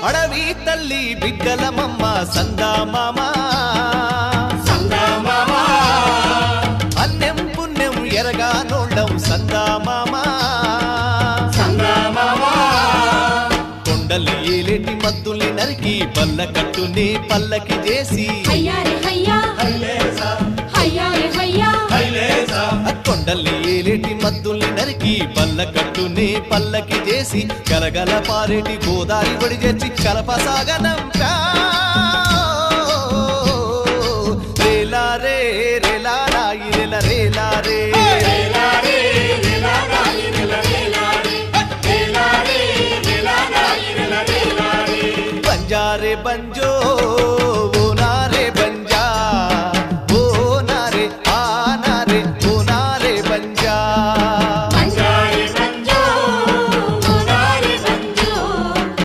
అడవి తల్లి బిడ్డల మమ్మ సందా మామా అన్నెం పుణ్యం ఎరగా నోళ్ళం సందా మామా కొండలి ఏలేటి మద్దుల్ని నరికి పల్ల కట్టుని పల్లకి చేసి కొండలి ఏలేటి మద్దుల్ని నరికి పల్ల కట్టుని పల్లకి చేసి గలగల పారేటి గోదారి బడి చేర్చి కలపసాగనం రేలా రే రేలా రాయి రేల రేలా రే బంజారే బంజో